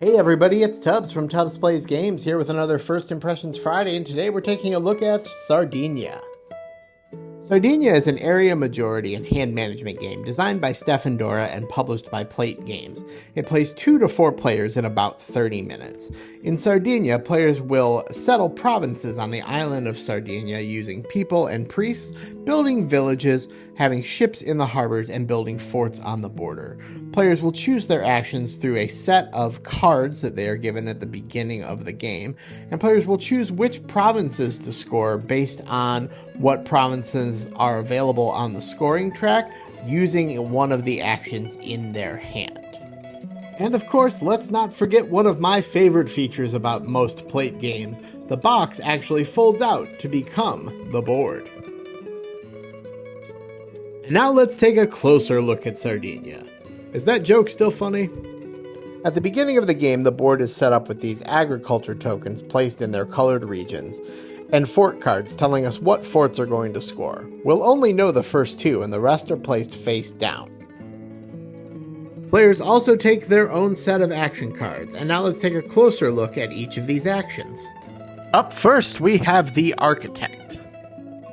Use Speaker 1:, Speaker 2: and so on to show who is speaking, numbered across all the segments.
Speaker 1: Hey everybody, it's Tubbs from Tubbs Plays Games here with another First Impressions Friday, and today we're taking a look at Sardegna. Sardegna is an area majority and hand management game designed by Stefan Dora and published by Playte Games. It plays 2 to 4 players in about 30 minutes. In Sardegna, players will settle provinces on the island of Sardegna using people and priests, building villages, having ships in the harbors, and building forts on the border. Players will choose their actions through a set of cards that they are given at the beginning of the game, and players will choose which provinces to score based on what provinces are available on the scoring track using one of the actions in their hand. And of course, let's not forget one of my favorite features about most Playte games. The box actually folds out to become the board. And now let's take a closer look at Sardegna. Is that joke still funny? At the beginning of the game, the board is set up with these agriculture tokens placed in their colored regions, and fort cards telling us what forts are going to score. We'll only know the first 2, and the rest are placed face down. Players also take their own set of action cards, and now let's take a closer look at each of these actions. Up first, we have the Architect.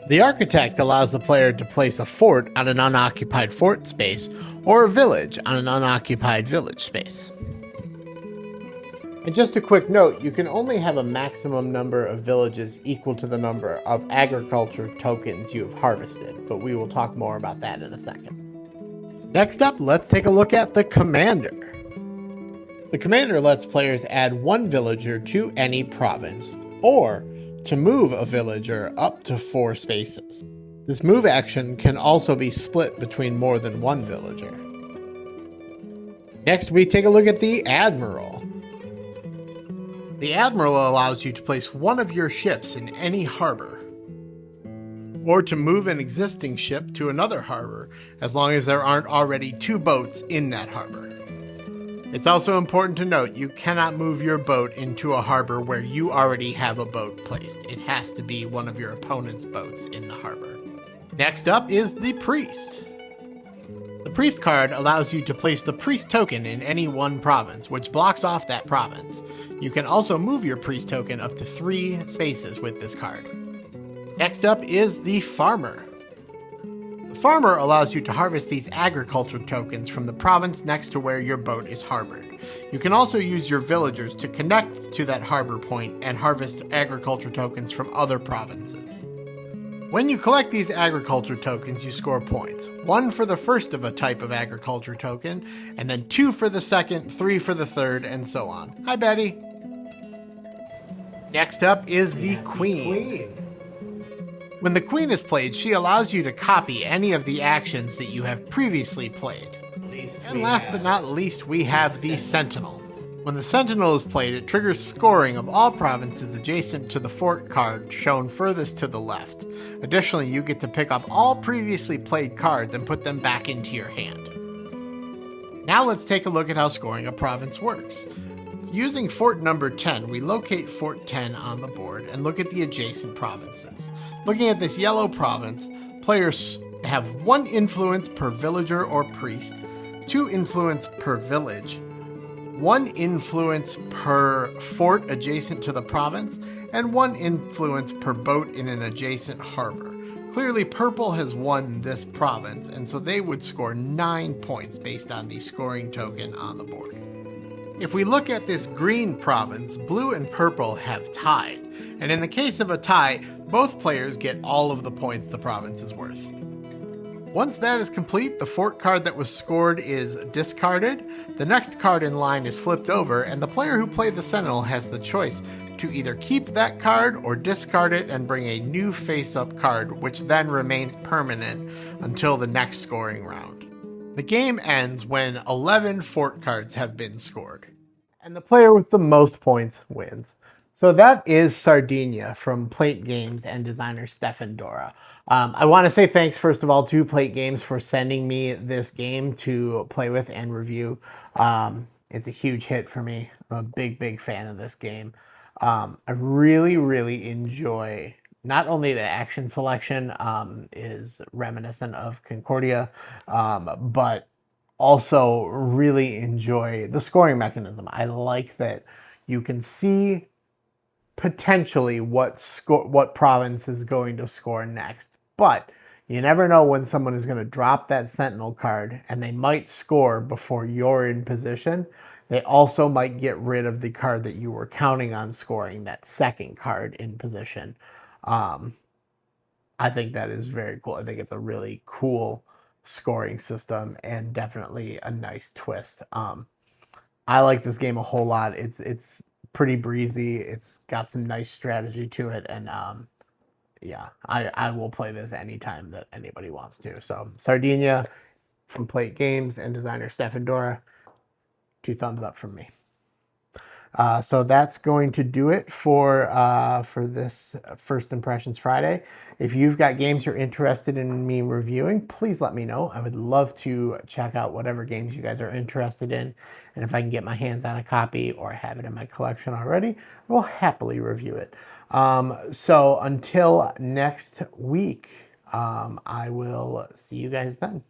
Speaker 1: The Architect allows the player to place a fort on an unoccupied fort space, or a village on an unoccupied village space. And just a quick note, you can only have a maximum number of villages equal to the number of agriculture tokens you have harvested, but we will talk more about that in a second. Next up, let's take a look at the Commander. The Commander lets players add 1 villager to any province, or to move a villager up to 4 spaces. This move action can also be split between more than 1 villager. Next, we take a look at the Admiral. The Admiral allows you to place 1 of your ships in any harbor, or to move an existing ship to another harbor, as long as there aren't already 2 boats in that harbor. It's also important to note you cannot move your boat into a harbor where you already have a boat placed. It has to be one of your opponent's boats in the harbor. Next up is the Priest. The Priest card allows you to place the Priest token in any one province, which blocks off that province. You can also move your Priest token up to 3 spaces with this card. Next up is the Farmer. The Farmer allows you to harvest these agriculture tokens from the province next to where your boat is harbored. You can also use your villagers to connect to that harbor point and harvest agriculture tokens from other provinces. When you collect these agriculture tokens, you score points. 1 for the first of a type of agriculture token, and then 2 for the second, 3 for the third, and so on. Hi, Betty. Next up is the Queen. When the Queen is played, she allows you to copy any of the actions that you have previously played. And last but not least, we have the Sentinel. When the Sentinel is played, it triggers scoring of all provinces adjacent to the fort card shown furthest to the left. Additionally, you get to pick up all previously played cards and put them back into your hand. Now let's take a look at how scoring a province works. Using fort number 10, we locate fort 10 on the board and look at the adjacent provinces. Looking at this yellow province, players have 1 influence per villager or priest, 2 influence per village, 1 influence per fort adjacent to the province, and 1 influence per boat in an adjacent harbor. Clearly, purple has won this province, and so they would score 9 points based on the scoring token on the board. If we look at this green province, blue and purple have tied, and in the case of a tie, both players get all of the points the province is worth. Once that is complete, the fort card that was scored is discarded, the next card in line is flipped over, and the player who played the Sentinel has the choice to either keep that card or discard it and bring a new face-up card, which then remains permanent until the next scoring round. The game ends when 11 fort cards have been scored, and the player with the most points wins. So that is Sardegna from Playte Games and designer Stefan Dora. I want to say thanks, first of all, to Playte Games for sending me this game to play with and review. It's a huge hit for me. I'm a big fan of this game. I really enjoy not only the action selection is reminiscent of Concordia, but also really enjoy the scoring mechanism. I like that you can see potentially what province is going to score next, but you never know when someone is going to drop that sentinel card, and they might score before you're in position. They also might get rid of the card that you were counting on scoring, that second card in position. I think that is very cool. I think it's a really cool scoring system and definitely a nice twist. I like this game a whole lot. It's pretty breezy. It's got some nice strategy to it, and yeah, I will play this anytime that anybody wants to. So Sardegna from Playte Games and designer Stefan Dora, 2 thumbs up from me. So that's going to do it for this First Impressions Friday. If you've got games you're interested in me reviewing, please let me know. I would love to check out whatever games you guys are interested in. And if I can get my hands on a copy or have it in my collection already, I will happily review it. So until next week, I will see you guys then.